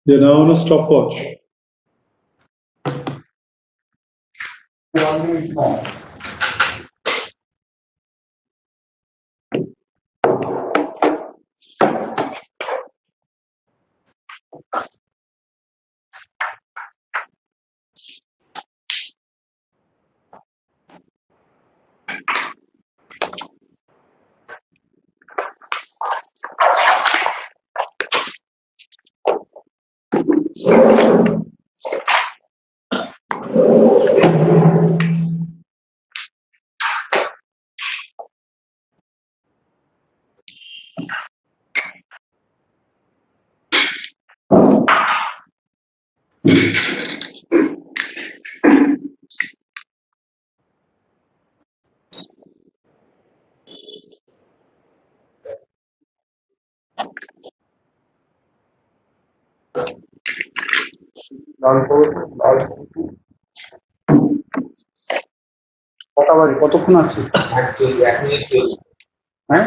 You're now on a stopwatch. 1 minute more. কটা বাজে কতক্ষণ আছে হ্যাঁ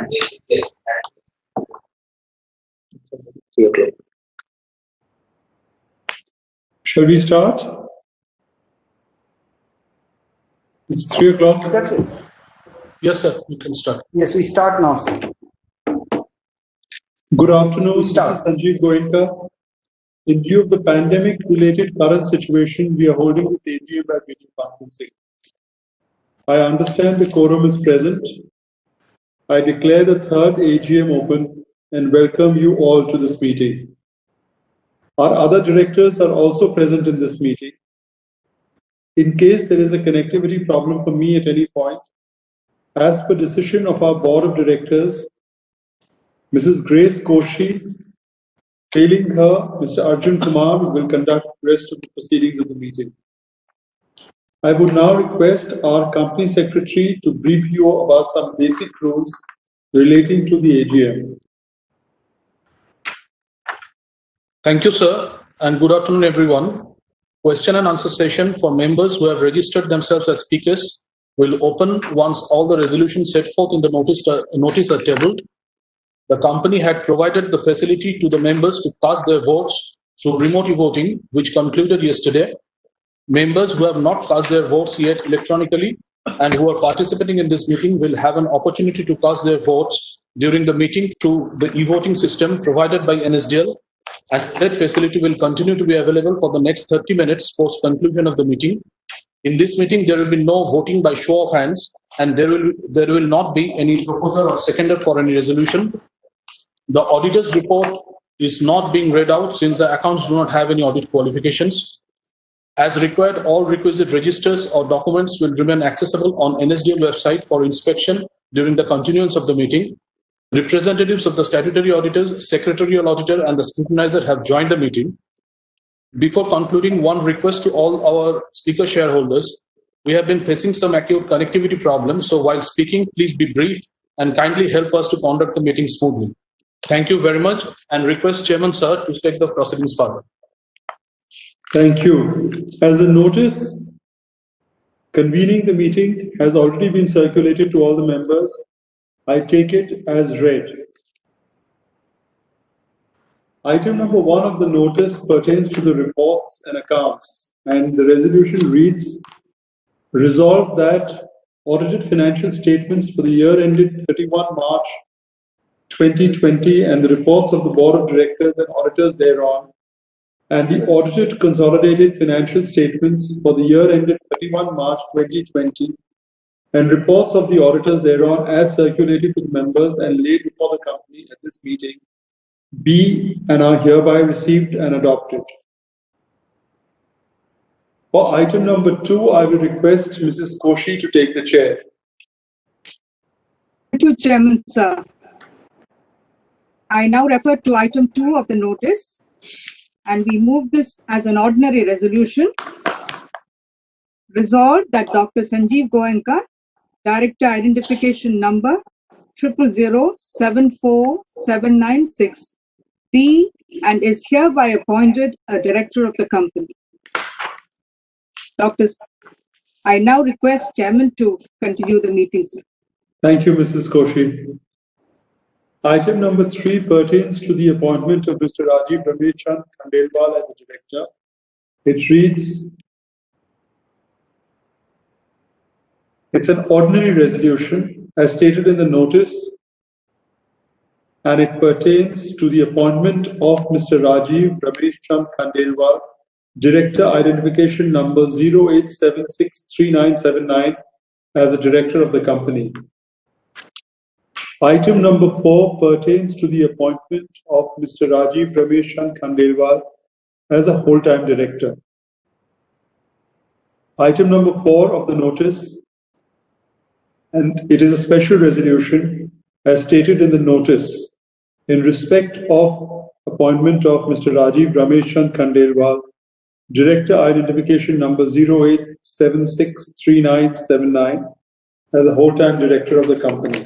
Shall we start? It's 3 o'clock. ঠিক আছে Yes, sir. You can start. yes we start now sir. Good afternoon, this Start. is Sanjeev Goenka. In view of the pandemic-related current situation, we are holding this AGM by video conferencing. I understand the quorum is present. I declare the third AGM open and welcome you all to this meeting. Our other directors are also present in this meeting. In case there is a connectivity problem for me at any point, as per decision of our board of directors, Mrs. Grace Koshi, failing her, Mr. Arjun Kumar will conduct the rest of the proceedings of the meeting. I would now request our company secretary to brief you about some basic rules relating to the AGM. Thank you, sir, and good afternoon, everyone. Question and answer session for members who have registered themselves as speakers will open once all the resolutions set forth in the notice are tabled. The company had provided the facility to the members to cast their votes through remote voting, which concluded yesterday. Members who have not cast their votes yet electronically and who are participating in this meeting will have an opportunity to cast their votes during the meeting through the e-voting system provided by NSDL, and that facility will continue to be available for the next 30 minutes post conclusion of the meeting. In this meeting, there will be no voting by show of hands, and there will not be any proposer or seconder for any resolution. The auditor's report is not being read out since the accounts do not have any audit qualifications. As required, all requisite registers or documents will remain accessible on NSDL website for inspection during the continuance of the meeting. Representatives of the statutory auditors, secretarial auditor, and the scrutinizer have joined the meeting. Before concluding, one request to all our speaker shareholders. We have been facing some acute connectivity problems, so while speaking, please be brief and kindly help us to conduct the meeting smoothly. Thank you very much, and request Chairman Sir to take the proceedings further. Thank you. As the notice convening the meeting has already been circulated to all the members, I take it as read. Item number 1 of the notice pertains to the reports and accounts, and the resolution reads, resolved that audited financial statements for the year ended 31 March 2020 and the reports of the board of directors and auditors thereon, and the audited consolidated financial statements for the year ended 31 March 2020 and reports of the auditors thereon as circulated to the members and laid before the company at this meeting be and are hereby received and adopted. For item number 2, I will request Mrs. Koshi to take the chair. Thank you, Chairman, sir. I now refer to item 2 of the notice, and we move this as an ordinary resolution. Resolved that Dr. Sanjeev Goenka, Director Identification Number 000074796, be and is hereby appointed a director of the company. Doctors, I now request Chairman to continue the meeting, sir. Thank you, Mrs. Koshi. Item number 3 pertains to the appointment of Mr. Rajiv Ramesh Chand Khandelwal as a director. It reads, it's an ordinary resolution as stated in the notice, and it pertains to the appointment of Mr. Rajiv Ramesh Chand Khandelwal, Director Identification Number 08763979, as a director of the company. Item number 4 pertains to the appointment of Mr. Rajiv Ramesh Chand Khandelwal as a whole-time director. Item number 4 of the notice, and it is a special resolution as stated in the notice in respect of appointment of Mr. Rajiv Ramesh Chand Khandelwal, Director Identification Number 08763979, as a whole-time director of the company.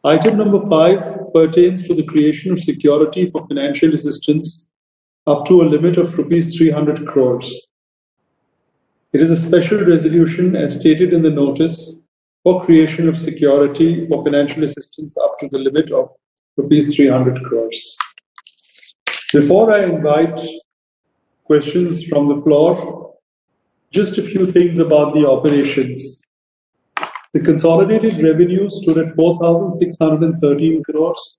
Item number 5 pertains to the creation of security for financial assistance up to a limit of rupees 300 crores. It is a special resolution as stated in the notice for creation of security for financial assistance up to the limit of rupees 300 crores. Before I invite questions from the floor, just a few things about the operations. The consolidated revenue stood at 4,613 crores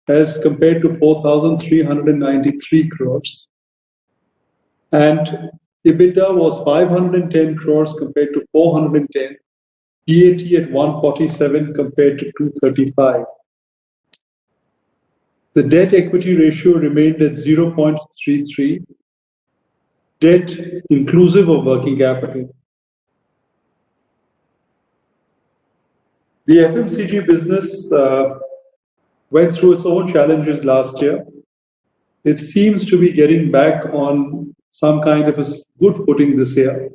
as compared to 4,393 crores. And EBITDA was 510 crores compared to 410, PAT at 147 compared to 235. The debt equity ratio remained at 0.33, debt inclusive of working capital. The FMCG business went through its own challenges last year. It seems to be getting back on some kind of a good footing this year.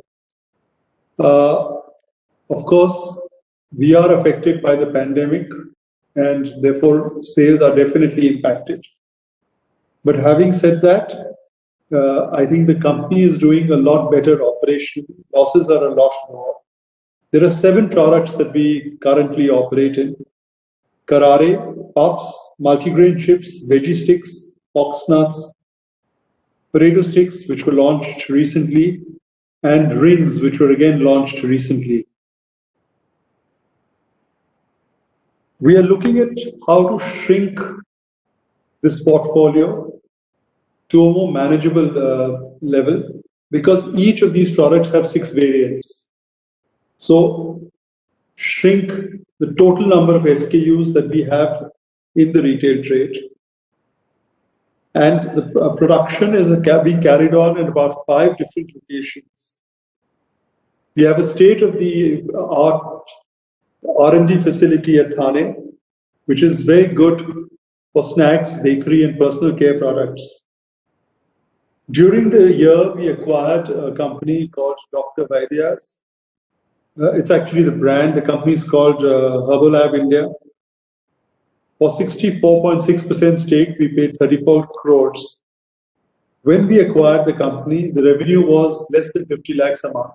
Of course, we are affected by the pandemic and therefore sales are definitely impacted. But having said that, I think the company is doing a lot better operationally. Losses are a lot more. There are 7 products that we currently operate in: Karare, puffs, multigrain chips, veggie sticks, fox nuts, potato sticks, which were launched recently, and rings, which were again launched recently. We are looking at how to shrink this portfolio to a more manageable level, because each of these products have 6 variants. So shrink the total number of SKUs that we have in the retail trade. And the production is being carried on in about 5 different locations. We have a state-of-the-art R&D facility at Thane, which is very good for snacks, bakery, and personal care products. During the year, we acquired a company called Dr. Vaidya's. It's actually the brand. The company is called Herbolab India. For 64.6% stake, we paid 34 crores. When we acquired the company, the revenue was less than 50 lakhs a month.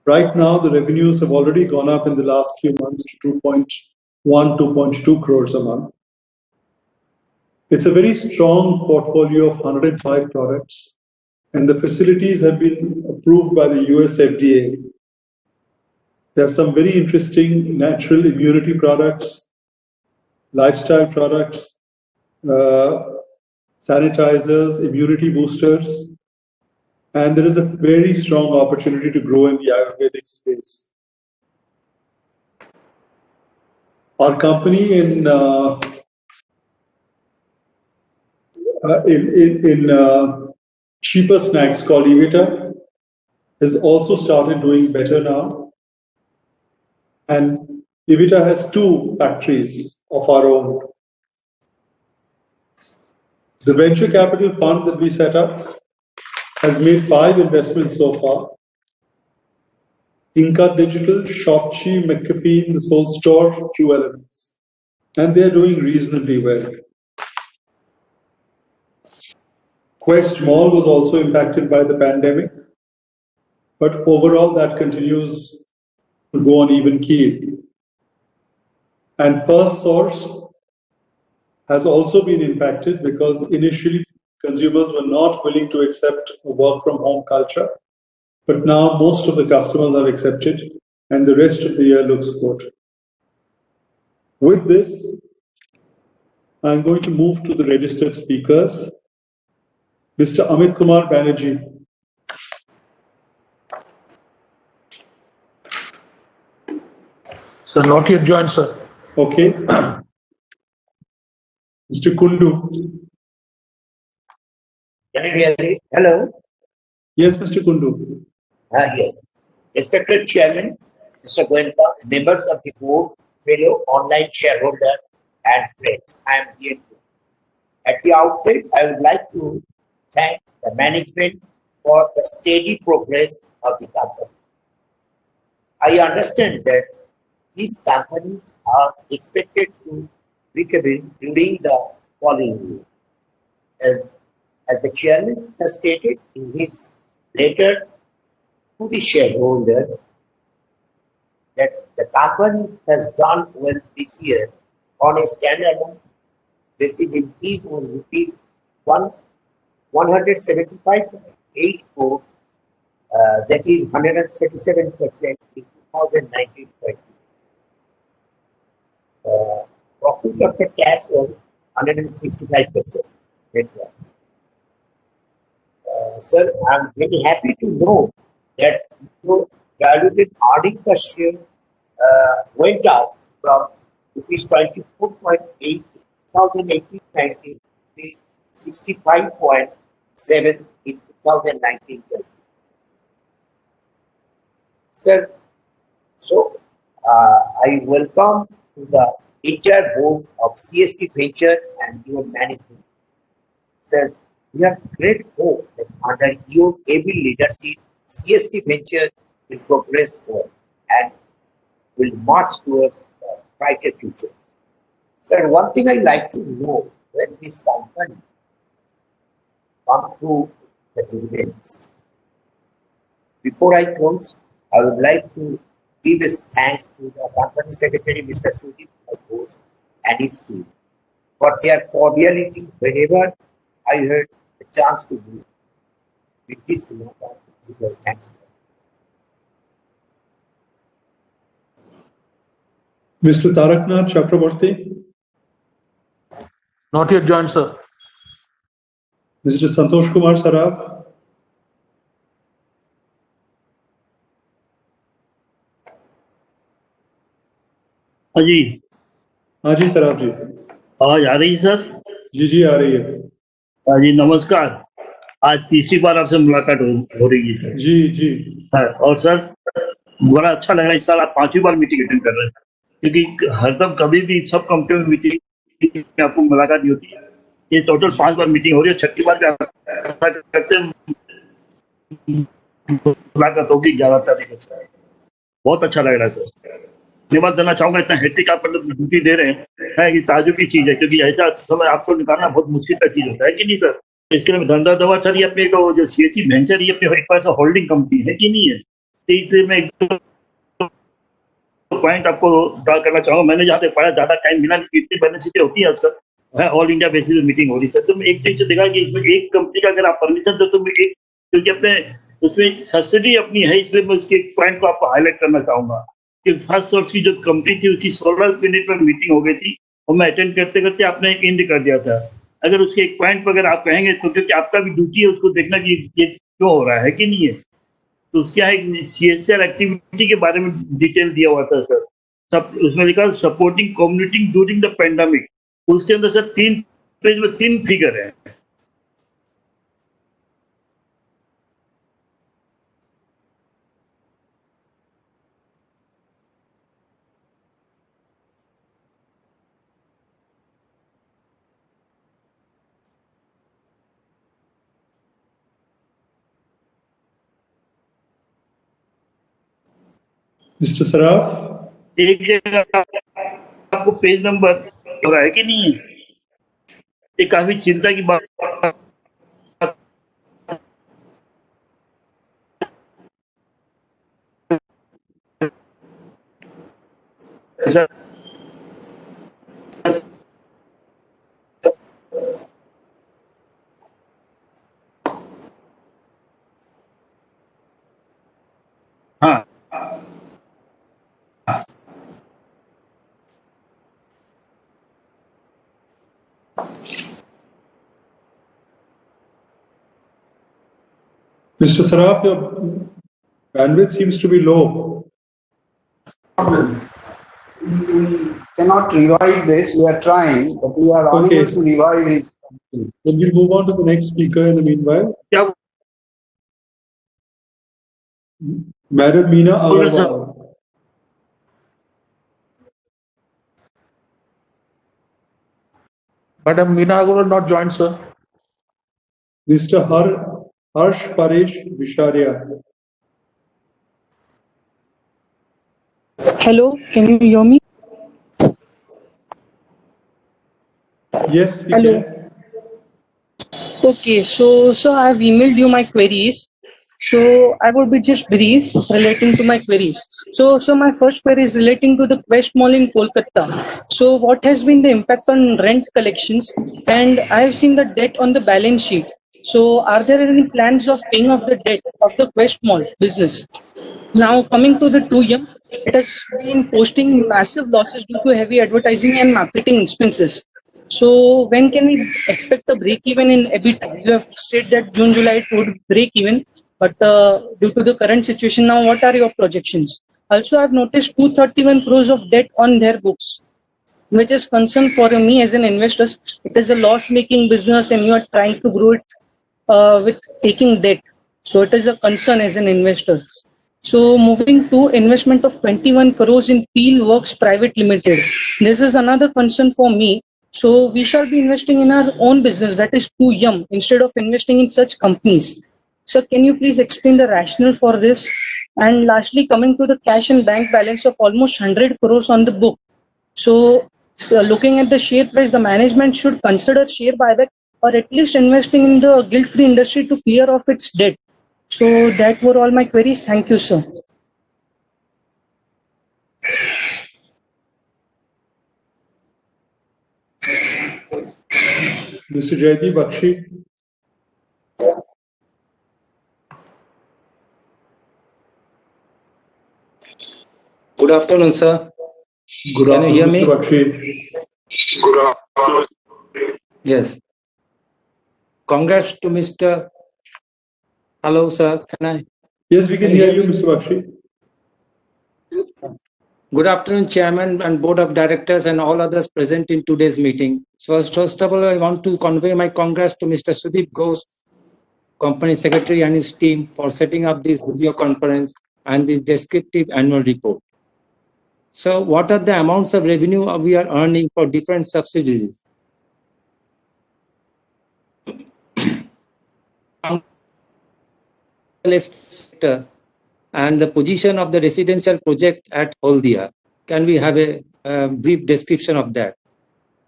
Right now, the revenues have already gone up in the last few months to 2.2 crores a month. It's a very strong portfolio of 105 products, and the facilities have been approved by the US FDA. There are some very interesting natural immunity products, lifestyle products, sanitizers, immunity boosters, and there is a very strong opportunity to grow in the Ayurvedic space. Our company in cheaper snacks called Evita has also started doing better now. And Evita has 2 factories of our own. The venture capital fund that we set up has made 5 investments so far. Inca Digital, Shopchi, McAfee, The Soul Store, True Elements. And they're doing reasonably well. Quest Mall was also impacted by the pandemic, but overall that continues to go on even keel. And FirstSource has also been impacted because initially consumers were not willing to accept a work from home culture. But now most of the customers have accepted, and the rest of the year looks good. With this, I'm going to move to the registered speakers. Mr. Amit Kumar Banerjee. Sir, not yet joined, sir. Okay. Mr. Kundu. Can you hear me? Hello? Yes, Mr. Kundu. Yes. Respected Chairman, Mr. Goenka, members of the board, fellow online shareholder and friends, I am here. At the outset, I would like to thank the management for the steady progress of the company. I understand that these companies are expected to recover during the following year. As the chairman has stated in his letter to the shareholder, that the company has done well this year on a standalone basis. Increase was rupees 175.8 crores, that is 137% in 2019-20. Profit after tax was 165%. Sir, I'm very happy to know that your diluted earnings per share went up from rupees 24.8 2018-19 to 65.7 in 2019-20. Sir, so I welcome to the entire board of CSC Venture and your management. Sir, we have great hope that under your able leadership, CSC Venture will progress well and will march towards a brighter future. Sir, one thing I like to know, when this company come to the dividends. Before I close, I would like to give his thanks to the company secretary, Mr. Sudip Bose, and his team for their cordiality whenever I heard the chance to do with this note of thanks. Mr. Taraknath Chakraborty. Not yet joined, sir. Mr. Santosh Kumar Saraf. हाँ जी हाँ जी सराफ जी। आवाज आ रही है sir? जी आ रही है। हाँ जी नमस्कार। आज तीसरी बार आपसे मुलाकात हो रही है सर। जी हाँ, और सर बड़ा अच्छा लग रहा है इस साल आप 5वीं बार मीटिंग अटेंड कर रहे हैं, क्योंकि हरदम कभी भी सब कंपनियों में मीटिंग में आपको मुलाकात नहीं होती है। ये टोटल 5 बार मीटिंग हो रही है, 6ठी बार करते मुलाकात होगी 11 तारीख से। बहुत अच्छा लग रहा है सर। धन्यवाद देना चाहूंगा, इतना हेक्टिक आप ड्यूटी दे रहे हैं कि ताजुब की चीज है, क्योंकि ऐसा समय आपको निकालना बहुत मुश्किल का चीज होता है कि नहीं सर। इसके लिए धन्यवाद दवा सर। ये अपने जो सीएससी वेंचर ये अपने एक पास होल्डिंग कंपनी है कि नहीं है, तो इसलिए मैं एक पॉइंट आपको ड्रा करना चाहूंगा। मैंने जहाँ तक पढ़ा ज्यादा टाइम मिला नहीं, इतनी बेनिफिट होती है आजकल ऑल इंडिया बेसिस पे मीटिंग हो रही है। तो मैं एक चीज देखा कि इसमें एक कंपनी का अगर आप परमिशन दो तो मैं एक, क्योंकि अपने उसमें सब्सिडी अपनी है, इसलिए मैं उसके एक पॉइंट को आपको हाईलाइट करना चाहूंगा कि FirstSource की जो कंपनी थी उसकी 16 मिनट में मीटिंग हो गई थी और मैं अटेंड करते करते आपने एंड कर दिया था। अगर उसके एक पॉइंट पर अगर आप कहेंगे तो, क्योंकि आपका भी ड्यूटी है उसको देखना कि ये क्यों हो रहा है कि नहीं है, तो उसका एक CSR एक्टिविटी के बारे में डिटेल दिया हुआ था सर। सब उसमें लिखा supporting community during the pandemic. उसके अंदर सर 3 पेज में 3 फिगर है। Mr. Saraf. एक जगह आपको पेज नंबर हो रहा है कि नहीं है, ये काफी चिंता की बात sir. Mr. Saraf, your bandwidth seems to be low. We cannot revive this. We are trying, but we are Okay. unable to revive it. Then we'll move on to the next speaker in the meanwhile. क्या Madam Meena बोल रहे sir? Agarwal. Madam Meena Agarwal not joined, sir. Mr. Harsh Paresh Visharia. Hello, can you hear me? Yes, we Hello. can. Okay, so I've emailed you my queries. So I would be just brief relating to my queries. So my first query is relating to the Quest Mall in Kolkata. So what has been the impact on rent collections? And I have seen the debt on the balance sheet. So are there any plans of paying off the debt of the Quest Mall business? Now coming to the 2M, it has been posting massive losses due to heavy advertising and marketing expenses. So when can we expect a break even in EBITDA? You have said that June, July it would break even, but due to the current situation now, what are your projections? Also, I've noticed 231 crores of debt on their books, which is concern for me as an investor. It is a loss-making business, and you are trying to grow it with taking debt. So it is a concern as an investor. So moving to investment of 21 crores in Peel Works Private Limited. This is another concern for me. So we shall be investing in our own business, that is 2M, instead of investing in such companies. So can you please explain the rationale for this? And lastly, coming to the cash and bank balance of almost 100 crores on the book. So looking at the share price, the management should consider share buyback or at least investing in the guilt-free industry to clear off its debt. So that were all my queries. Thank you, sir. Mr. Jaydeep Bakshi. Good afternoon, sir. Good Can you hear afternoon, me? Mr. Bakshi. Yes. Congrats to Mr. Hello, sir. Can I? Yes, we can hear you, Mr. Bakshi. Good afternoon, Chairman and Board of Directors and all others present in today's meeting. So first of all, I want to convey my congrats to Mr. Sudeep Ghosh, Company Secretary and his team for setting up this video conference and this descriptive annual report. So what are the amounts of revenue we are earning for different subsidiaries? Sector and the position of the residential project at Haldia. Can we have a brief description of that?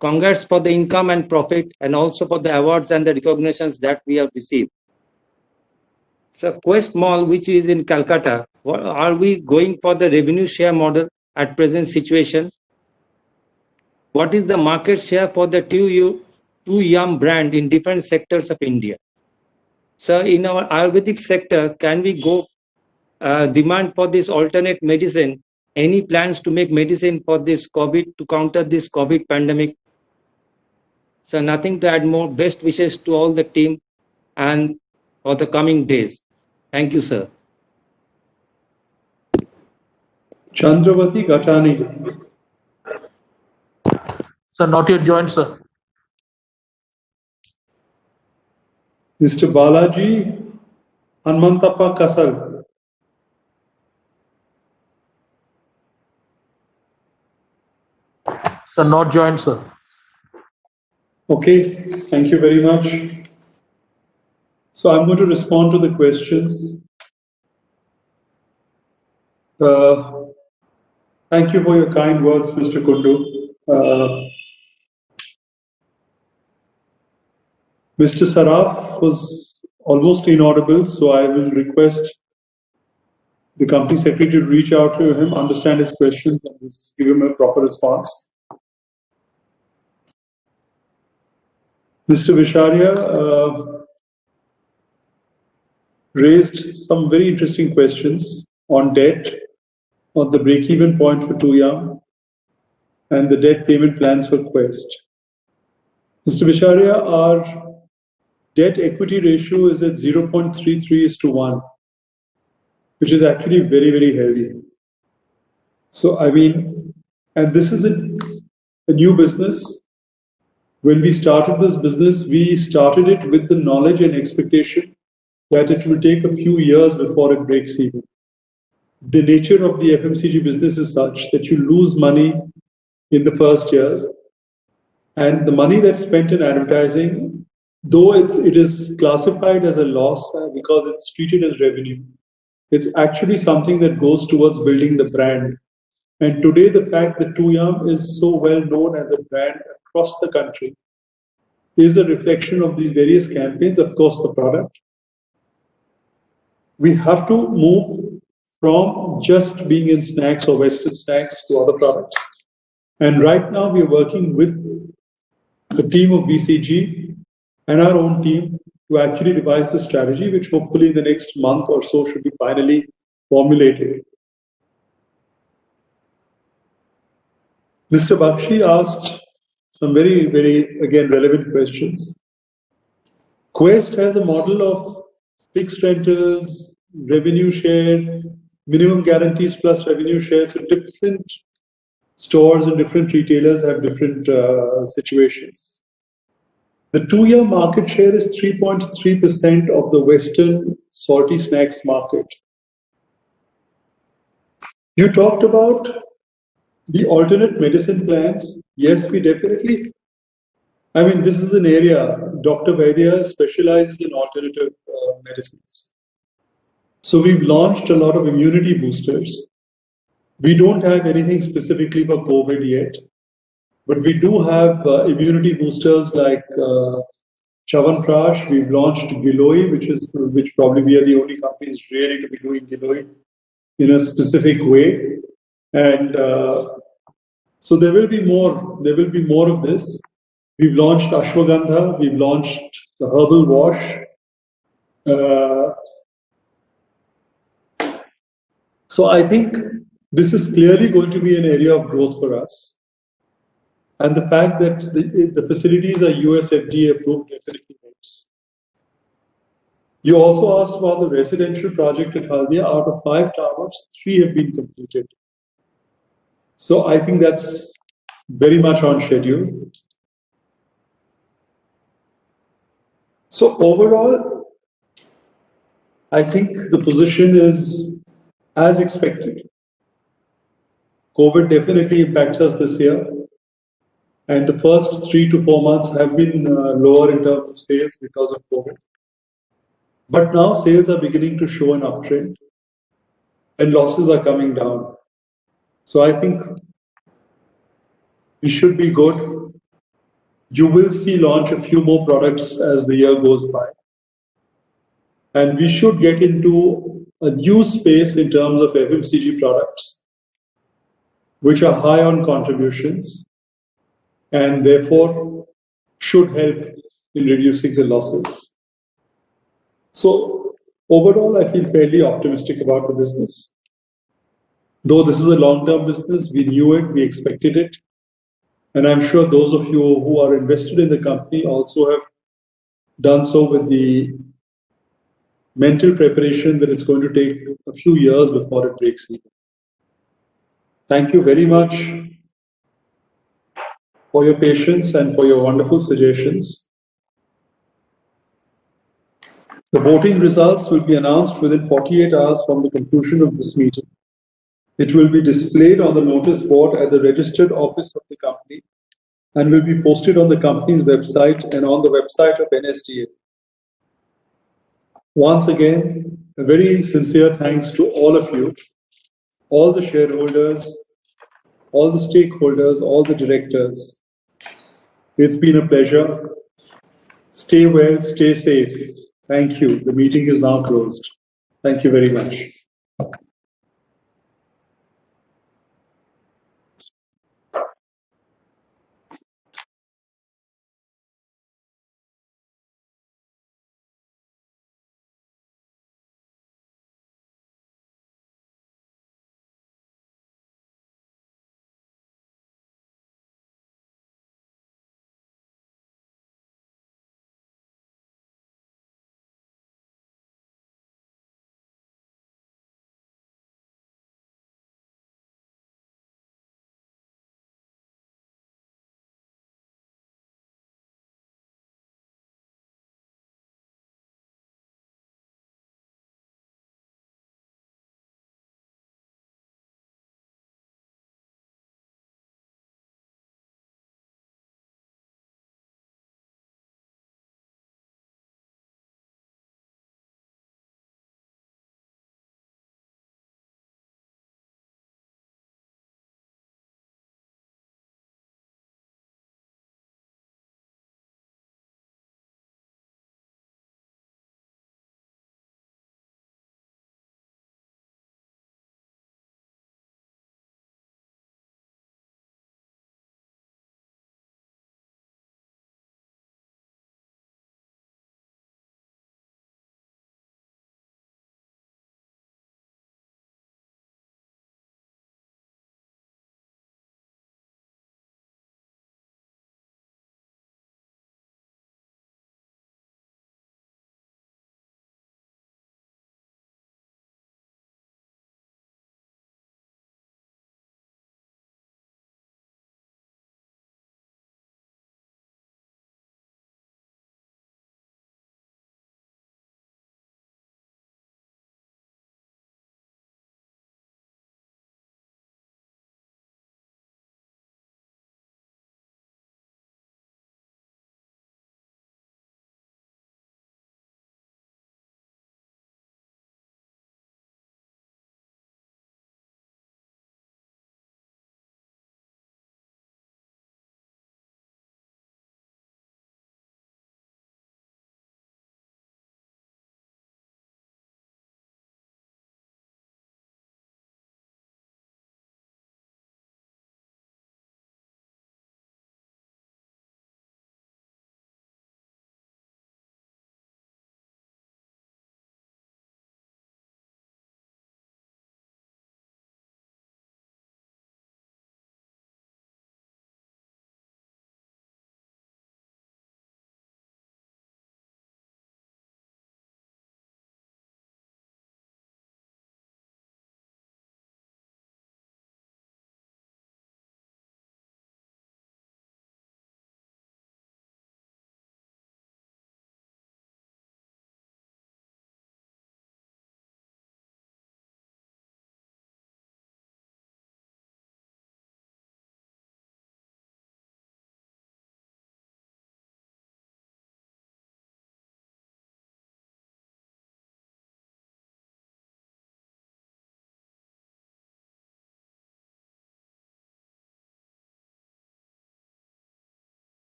Congrats for the income and profit and also for the awards and the recognitions that we have received. So Quest Mall, which is in Calcutta, are we going for the revenue share model at present situation? What is the market share for the 2M brand in different sectors of India? So in our Ayurvedic sector, can we go demand for this alternate medicine? Any plans to make medicine for this COVID, to counter this COVID pandemic? So nothing to add more. Best wishes to all the team and for the coming days. Thank you, sir. Chandravati Gatani. Sir, not yet joined, sir. Mr. Balaji Hanmantappa Kasal. Sir, not joined, sir. Okay, thank you very much. So I'm going to respond to the questions. Thank you for your kind words, Mr. Kundu. Mr. Saraf was almost inaudible, so I will request the company secretary to reach out to him, understand his questions, and just give him a proper response. Mr. Visharia raised some very interesting questions on debt, on the break-even point for 2M, and the debt payment plans for Quest. Mr. Visharia, our debt equity ratio is at 0.33:1, which is actually very, very healthy. So, I mean, and this is a new business. When we started this business, we started it with the knowledge and expectation that it will take a few years before it breaks even. The nature of the FMCG business is such that you lose money in the first years, and the money that's spent in advertising, though it is classified as a loss because it's treated as revenue, it's actually something that goes towards building the brand. And today, the fact that Tuyam is so well known as a brand across the country is a reflection of these various campaigns, of course, the product. We have to move from just being in snacks or Western snacks to other products. And right now, we are working with the team of BCG and our own team to actually devise the strategy, which hopefully in the next month or so should be finally formulated. Mr. Bakshi asked some very, very, again, relevant questions. Quest has a model of fixed rentals, revenue share, minimum guarantees plus revenue share. So different stores and different retailers have different situations. The 2-year market share is 3.3% of the Western salty snacks market. You talked about the alternate medicine plans. Yes, we definitely. I mean, this is an area. Dr. Vaidya specializes in alternative medicines. So we've launched a lot of immunity boosters. We don't have anything specifically for COVID yet, but we do have immunity boosters like Chyawanprash. We've launched Giloy, which probably we are the only companies really to be doing Giloy in a specific way. And so there will be more. There will be more of this. We've launched Ashwagandha. We've launched the herbal wash. So I think this is clearly going to be an area of growth for us. And the fact that the facilities are US FDA approved definitely helps. You also asked about the residential project at Haldia. Out of 5 towers, 3 have been completed. So I think that's very much on schedule. So overall, I think the position is as expected. COVID definitely impacts us this year. And the first 3 to 4 months have been lower in terms of sales because of COVID. But now sales are beginning to show an uptrend and losses are coming down. So I think we should be good. You will see launch a few more products as the year goes by. And we should get into a new space in terms of FMCG products, which are high on contributions and therefore should help in reducing the losses. So overall, I feel fairly optimistic about the business. Though this is a long-term business, we knew it, we expected it. And I'm sure those of you who are invested in the company also have done so with the mental preparation that it's going to take a few years before it breaks even. Thank you very much for your patience and for your wonderful suggestions. The voting results will be announced within 48 hours from the conclusion of this meeting. It will be displayed on the notice board at the registered office of the company and will be posted on the company's website and on the website of NSDL. Once again, a very sincere thanks to all of you, all the shareholders, all the stakeholders, all the directors. It's been a pleasure. Stay well, stay safe. Thank you. The meeting is now closed. Thank you very much.